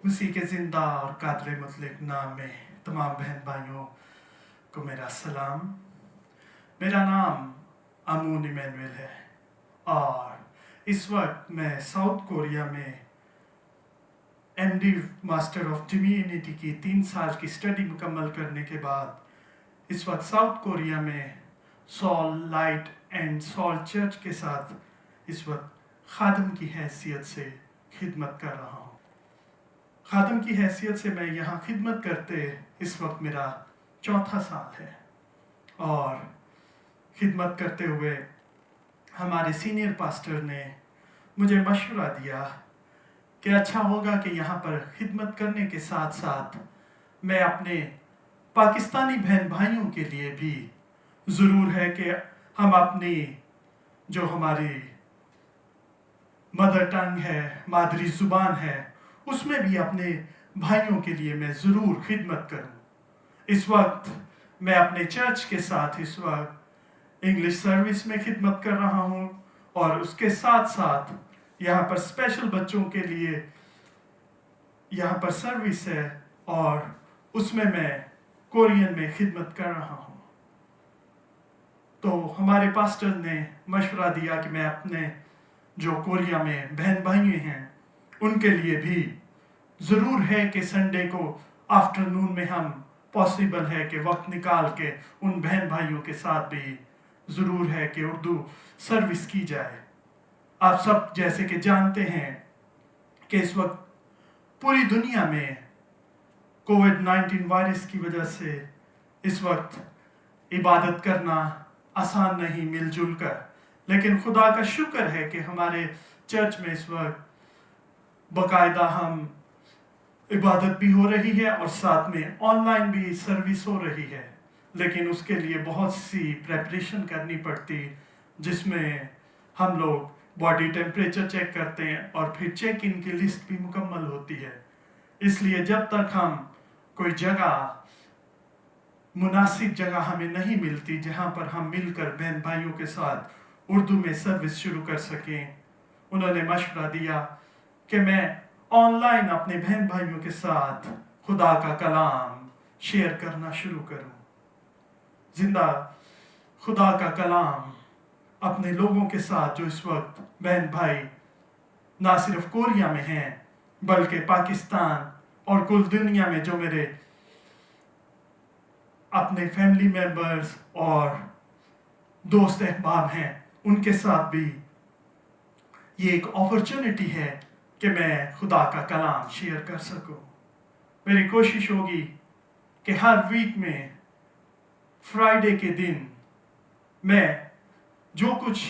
مسیح کے زندہ اور قادر مطلق نام میں تمام بہن بھائیوں کو میرا سلام۔ میرا نام امون ایمینویل ہے اور اس وقت میں ساؤتھ کوریا میں M D master of divinity کی 3 سال کی اسٹڈی مکمل کرنے کے بعد اس وقت ساؤتھ کوریا میں سال لائٹ اینڈ سال چرچ کے ساتھ اس وقت خادم کی حیثیت سے خدمت کر رہا ہوں۔ خادم کی حیثیت سے میں یہاں خدمت کرتے اس وقت میرا 4تھا سال ہے اور خدمت کرتے ہوئے ہمارے سینئر پاسٹر نے مجھے مشورہ دیا کہ اچھا ہوگا کہ یہاں پر خدمت کرنے کے ساتھ ساتھ میں اپنے پاکستانی بہن بھائیوں کے لیے بھی ضرور ہے کہ ہم اپنی جو ہماری مدر ٹنگ ہے، مادری زبان ہے، اس میں بھی اپنے بھائیوں کے لیے میں ضرور خدمت کروں۔ اس وقت میں اپنے چرچ کے ساتھ اس وقت انگلش سروس میں خدمت کر رہا ہوں اور اس کے ساتھ ساتھ یہاں پر اسپیشل بچوں کے لیے یہاں پر سروس ہے اور اس میں کورین میں خدمت کر رہا ہوں۔ تو ہمارے پاسٹر نے مشورہ دیا کہ میں اپنے جو کوریا میں بہن بھائی ہیں ان کے لیے بھی ضرور ہے کہ سنڈے کو آفٹرنون میں ہم پاسبل ہے کہ وقت نکال کے ان بہن بھائیوں کے ساتھ بھی ضرور ہے کہ اردو سروس کی جائے۔ آپ سب جیسے کہ جانتے ہیں کہ اس وقت پوری دنیا میں کووڈ-19 وائرس کی وجہ سے اس وقت عبادت کرنا آسان نہیں مل جل کر، لیکن خدا کا شکر ہے کہ ہمارے چرچ میں اس وقت باقاعدہ ہم عبادت بھی ہو رہی ہے اور ساتھ میں آن لائن بھی سروس ہو رہی ہے، لیکن اس کے لیے بہت سی پریپریشن کرنی پڑتی جس میں ہم لوگ باڈی ٹیمپریچر چیک کرتے ہیں اور پھر چیک ان کی لسٹ بھی مکمل ہوتی ہے۔ اس لیے جب تک ہم کوئی جگہ مناسب جگہ ہمیں نہیں ملتی جہاں پر ہم مل کر بہن بھائیوں کے ساتھ اردو میں سروس شروع کر سکیں، انہوں نے مشورہ دیا کہ میں آن لائن اپنے بہن بھائیوں کے ساتھ خدا کا کلام شیئر کرنا شروع کروں۔ زندہ خدا کا کلام اپنے لوگوں کے ساتھ جو اس وقت بہن بھائی نہ صرف کوریا میں ہیں بلکہ پاکستان اور کل دنیا میں جو میرے اپنے فیملی ممبرز اور دوست احباب ہیں ان کے ساتھ بھی یہ ایک اپرچونٹی ہے کہ میں خدا کا کلام شیئر کر سکوں۔ میری کوشش ہوگی کہ ہر ویک میں فرائیڈے کے دن میں جو کچھ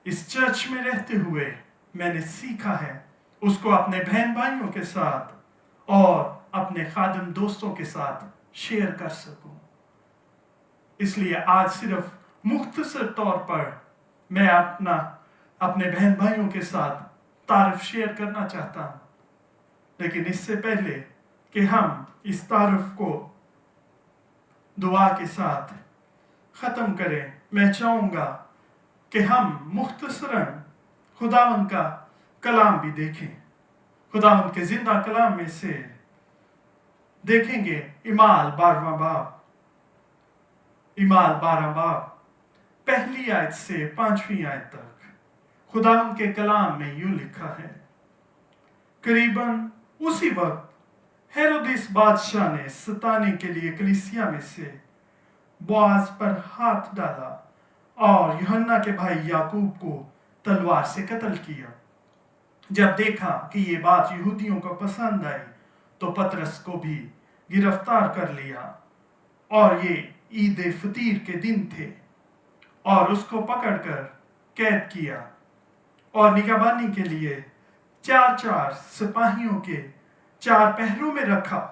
اس چرچ میں رہتے ہوئے میں نے سیکھا ہے اس کو اپنے بہن بھائیوں کے ساتھ اور اپنے خادم دوستوں کے ساتھ شیئر کر سکوں۔ اس لیے آج صرف مختصر طور پر میں اپنے بہن بھائیوں کے ساتھ تعارف شیئر کرنا چاہتا ہوں، لیکن اس سے پہلے کہ ہم اس تعارف کو دعا کے ساتھ ختم کریں، میں چاہوں گا کہ ہم مختصراً خداوند کا کلام بھی دیکھیں۔ خداوند کے زندہ کلام میں سے دیکھیں گے اعمال 12 باب پہلی آیت سے 5ویں آیت تک خداوند کے کلام میں یوں لکھا ہے۔ قریباً اسی وقت ہیرودیس بادشاہ نے ستانے کے لیے کلیسیا میں سے بوعز پر ہاتھ ڈالا اور یوحنا کے بھائی یعقوب کو تلوار سے قتل کیا۔ جب دیکھا کہ یہ بات یہودیوں کو پسند آئی تو پطرس کو بھی گرفتار کر لیا، اور یہ عید فطیر کے دن تھے، اور اس کو پکڑ کر قید کیا اور نگہبانی کے لیے 4 سپاہیوں کے 4 پہروں میں رکھا،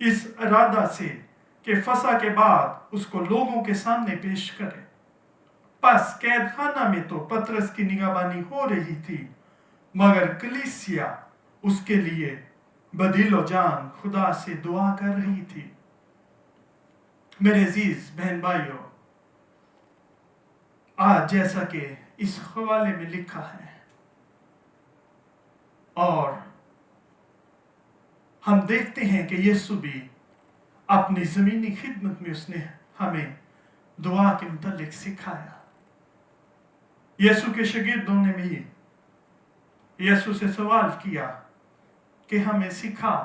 اس ارادہ سے کہ فسح کے بعد اس کو لوگوں کے سامنے پیش کرے۔ پس قید خانہ میں تو پطرس کی نگہبانی ہو رہی تھی، مگر کلیسیا اس کے لیے بدل و جان خدا سے دعا کر رہی تھی۔ میرے عزیز بہن بھائیوں، آج جیسا کہ اس حوالے میں لکھا ہے اور हम देखते हैं कि यीशु भी अपनी ज़मीनी खिदमत में उसने हमें दुआ के मुतालिक सिखाया। यीशु के शागिर्दों ने भी यीशु से सवाल किया कि हमें सिखा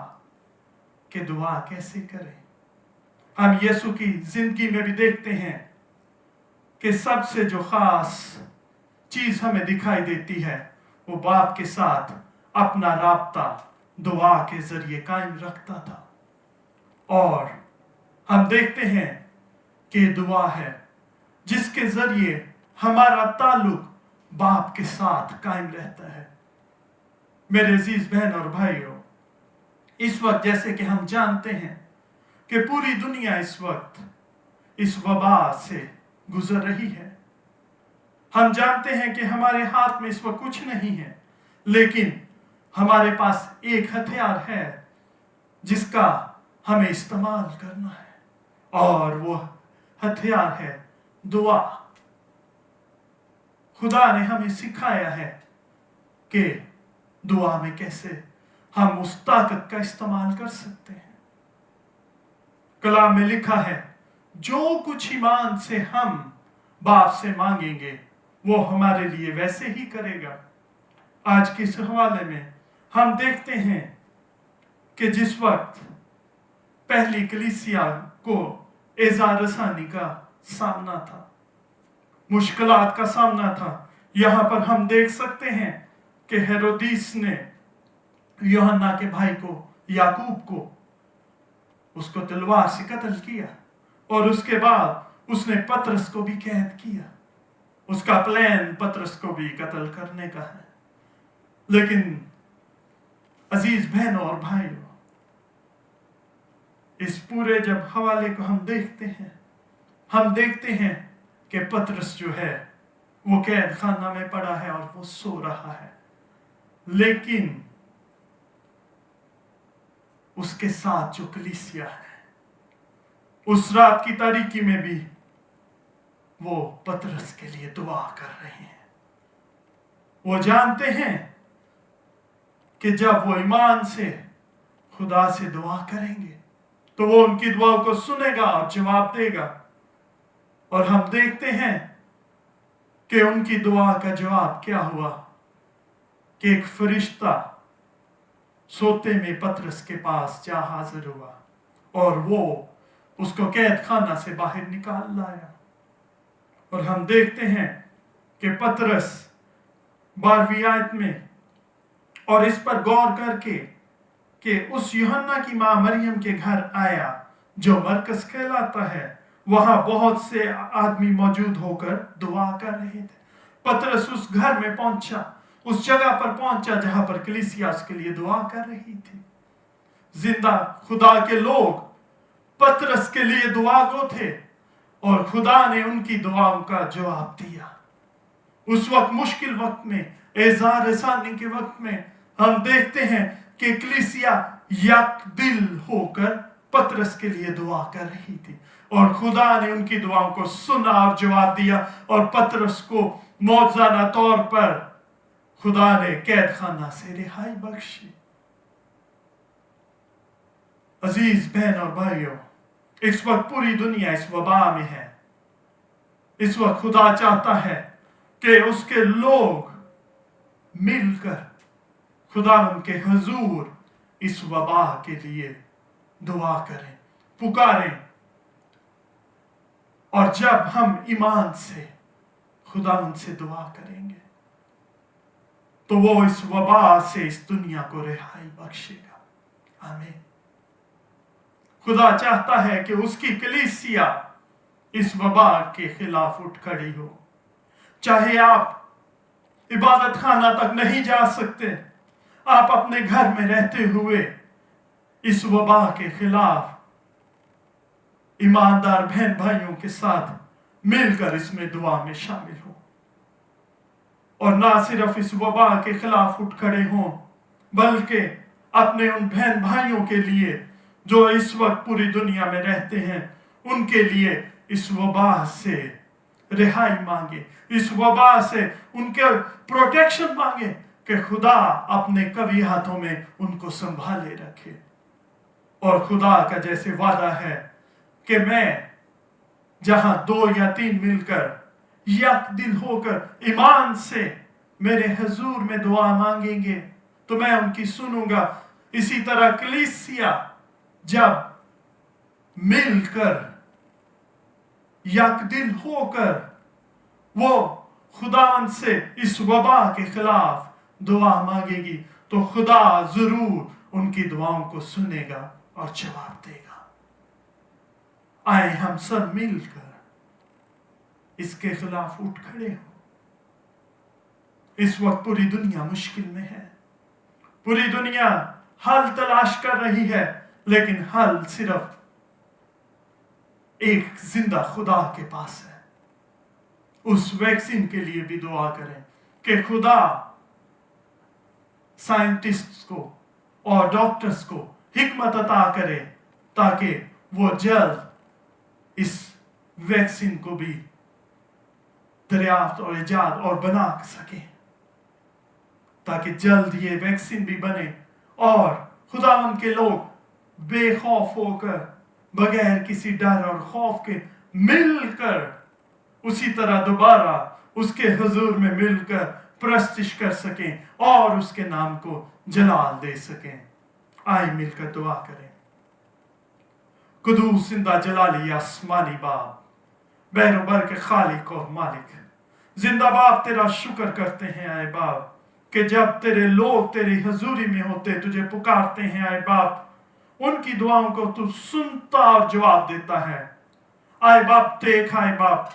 कि दुआ कैसे करें। हम यीशु की जिंदगी में भी देखते हैं कि सबसे जो खास चीज हमें दिखाई देती है वो बाप के साथ अपना राब्ता दुआ के जरिए कायम रखता था। और हम देखते हैं कि दुआ है जिसके जरिए हमारा ताल्लुक बाप के साथ कायम रहता है। मेरे अजीज बहन और भाइयों, इस वक्त जैसे कि हम जानते हैं कि पूरी दुनिया इस वक्त इस वबा से गुजर रही है। हम जानते हैं कि हमारे हाथ में इस वक्त कुछ नहीं है, लेकिन हमारे पास एक हथियार है जिसका हमें इस्तेमाल करना है, और वो हथियार है दुआ। खुदा ने हमें सिखाया है कि दुआ में कैसे हम उस ताकत का इस्तेमाल कर सकते हैं। कलाम में लिखा है, जो कुछ ईमान से हम बाप से मांगेंगे वो हमारे लिए वैसे ही करेगा। आज के इस हवाले में हम देखते हैं कि जिस वक्त पहली कलीसिया को एज़ा रसानी का सामना था, मुश्किलात का सामना था, यहां पर हम देख सकते हैं कि हेरोदिस ने यूहन्ना के भाई को याकूब को उसको तलवार से कत्ल किया, और उसके बाद उसने पतरस को भी कैद किया। उसका प्लान पतरस को भी कत्ल करने का है। लेकिन अजीज बहनों और भाइयों, इस पूरे जब हवाले को हम देखते हैं कि पतरस जो है वो कैद खाना में पड़ा है और वो सो रहा है, लेकिन उसके साथ जो कलीसिया है उस रात की तारीकी में भी वो पतरस के लिए दुआ कर रहे हैं। वो जानते हैं कि जब वो ईमान से खुदा से दुआ करेंगे तो वो उनकी दुआ को सुनेगा और जवाब देगा। और हम देखते हैं कि उनकी दुआ का जवाब क्या हुआ कि एक फरिश्ता सोते में पतरस के पास जा हाजिर हुआ और वो उसको कैद खाना से बाहर निकाल लाया। और हम देखते हैं कि पतरस 12वीं आयत में, और इस पर गौर करके कि उस यूहन्ना की मां मरियम के घर आया जो मरकस कहलाता है, वहां बहुत से आदमी मौजूद होकर दुआ कर रहे थे। पतरस उस घर में पहुंचा, उस जगह पर पहुंचा जहां पर कलीसिया उसके लिए दुआ कर रही थी। जिंदा खुदा के लोग पतरस के लिए दुआ गो थे और खुदा ने उनकी दुआओं का जवाब दिया। उस वक्त मुश्किल वक्त में, एज़ा रसानी के वक्त में, हम देखते हैं कि कलीसिया यक दिल होकर पतरस के लिए दुआ कर रही थी और खुदा ने उनकी दुआओं को सुना और जवाब दिया, और पतरस को मौजूदा तौर पर खुदा ने कैद खाना से रिहाई बख्शी। अजीज बहन और भाइयों, इस वक्त पूरी दुनिया इस वबा में है। इस वक्त खुदा चाहता है कि उसके लोग मिलकर खुदा उनके हुजूर इस वबा के लिए दुआ करें, पुकारें। और जब हम ईमान से खुदा उनसे दुआ करेंगे तो वो इस वबा से इस दुनिया को रिहाई बख्शेगा। आमीन। खुदा चाहता है कि उसकी कलीसिया इस वबा के खिलाफ उठ खड़ी हो। चाहे आप इबादत खाना तक नहीं जा सकते, आप अपने घर में रहते हुए इस वबा के खिलाफ ईमानदार बहन भाइयों के साथ मिलकर इसमें दुआ में शामिल हो, और ना सिर्फ इस वबा के खिलाफ उठ खड़े हों, बल्कि अपने उन बहन भाइयों के लिए जो इस वक्त पूरी दुनिया में रहते हैं, उनके लिए इस वबा से रिहाई मांगे, इस वबा से उनके प्रोटेक्शन मांगे कि खुदा अपने कवी हाथों में उनको संभाले रखे। और खुदा का जैसे वादा है कि मैं जहां 2 या 3 मिलकर एक दिल होकर ईमान से मेरे हुजूर में दुआ मांगेंगे तो मैं उनकी सुनूंगा। इसी तरह कलीसिया जब मिलकर एक दिल होकर वो खुदावन से इस वबा के खिलाफ दुआ मांगेगी तो खुदा जरूर उनकी दुआओं को सुनेगा और जवाब देगा। आए हम सब मिलकर इसके खिलाफ उठ खड़े हो। इस वक्त पूरी दुनिया मुश्किल में है, पूरी दुनिया हल तलाश कर रही है, लेकिन हल सिर्फ एक जिंदा खुदा के पास है। उस वैक्सीन के लिए भी दुआ करें कि खुदा साइंटिस्ट्स को और डॉक्टर्स को हिकमत अता करे ताकि वो जल्द इस वैक्सीन को भी दरियाफ्त और इजाद और बना सके, ताकि जल्द ये वैक्सीन भी बने और खुदावन के लोग बेखौफ होकर बगैर किसी डर और खौफ के मिलकर उसी तरह दोबारा उसके हुजूर में मिलकर प्रस्तिश कर सकें और उसके नाम को जलाल दे सकें। आए मिलकर दुआ करें। कुदूस जिंदा जलाली आसमानी बाप, बैरोबर के खालिक और मालिक, जिंदा बाप तेरा शुक्र करते हैं आए बाप कि जब तेरे लोग तेरी हजूरी में होते तुझे पुकारते हैं आए बाप, उनकी दुआओं को तू सुनता और जवाब देता है। आए बाप देख आए बाप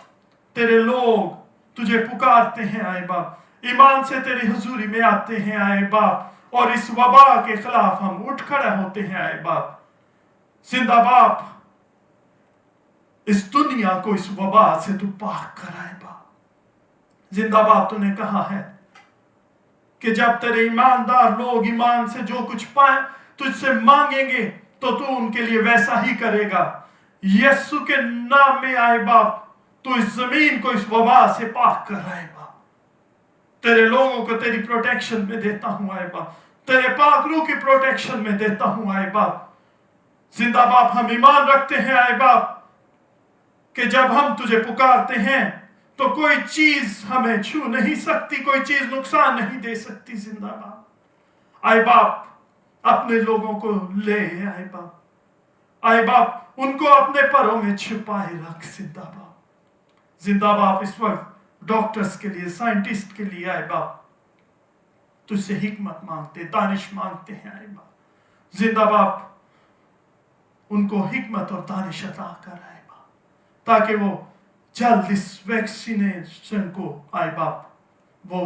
तेरे लोग तुझे पुकारते हैं आए बाप, ईमान से तेरी हजूरी में आते हैं आए बाप, और इस वबा के खिलाफ हम उठ खड़े होते हैं आए बाप। जिंदा बाप इस दुनिया को इस वबा से तू पाक कर आए बाप। जिंदा बाप तूने कहा है कि जब तेरे ईमानदार लोग ईमान से जो कुछ पाए तुझसे मांगेंगे तो तू उनके लिए वैसा ही करेगा। यीशु के नाम में आए बाप तू इस जमीन को इस वबा से पाक कर रहा है बाप। तेरे लोगों को तेरी प्रोटेक्शन में देता हूं आए बाप, तेरे पाक रूह की प्रोटेक्शन में देता हूं आए बाप। जिंदा बाप हम ईमान रखते हैं आए बाप कि जब हम तुझे पुकारते हैं तो कोई चीज हमें छू नहीं सकती, कोई चीज नुकसान नहीं दे सकती। जिंदा बाप आए बाप अपने लोगों को ले आए बाप, आए बाप उनको अपने परों में छुपाए रख। जिंदा बाप, जिंदा बाप इस वक्त डॉक्टर्स के लिए साइंटिस्ट के लिए आए बाप तुझसे हिकमत मांगते दानिश मांगते हैं आए बाप। जिंदा बाप उनको हिकमत और दानिश अता कर आए बाप ताकि वो जल्द इस वैक्सीनेशन को आए बाप वो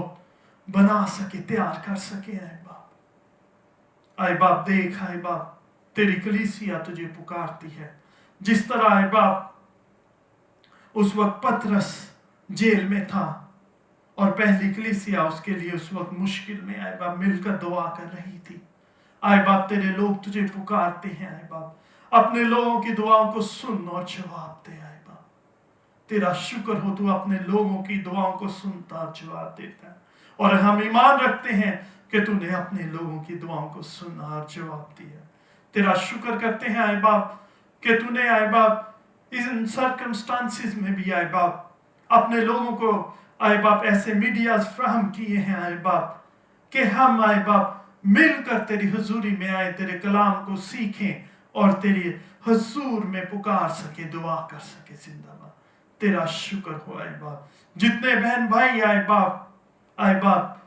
बना सके, तैयार कर सके आए बाप। आए बाप देख आए बाप तेरी कलीसिया तुझे पुकारती है। जिस तरह आए बाप उस वक्त पतरस जेल में था और पहली कलीसिया उसके लिए उस वक्त मुश्किल में आए बाप मिलकर दुआ कर रही थी। आए बाप तेरे लोग तुझे पुकारते हैं आए बाप, अपने लोगों की दुआओं को सुन और जवाब दे आए बाप। तेरा शुक्र हो तू अपने लोगों की दुआओं को सुनता और जवाब देता है, और हम ईमान रखते हैं कि तूने अपने लोगों की दुआओं को सुना और जवाब दिया। तेरा शुक्र करते हैं आए बाप कि तूने आए बाप इन सर्कमस्टांसिस में भी आए बाप अपने लोगों को आए बाप ऐसे मीडियाज फ्राहम किए हैं आए बाप कि हम आए बाप मिलकर तेरी हुजूरी में आए, तेरे कलाम को सीखें और तेरे हुजूर में पुकार सके, दुआ कर सके। जिंदा बाप तेरा शुक्र हो आए बाप। जितने बहन भाई आए बाप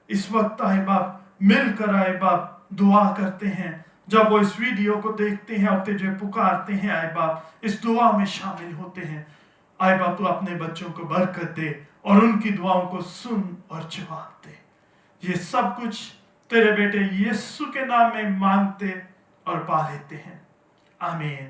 इस वक्त आए बाप मिलकर आए बाप दुआ करते हैं, जब वो इस वीडियो को देखते हैं और तुझे पुकारते हैं आए बाप इस दुआ में शामिल होते हैं। आए बाप तू अपने बच्चों को बरकत दे और उनकी दुआओं को सुन और जवाब दे। ये सब कुछ तेरे बेटे यीशु के नाम में मांगते और पा लेते हैं, आमीन।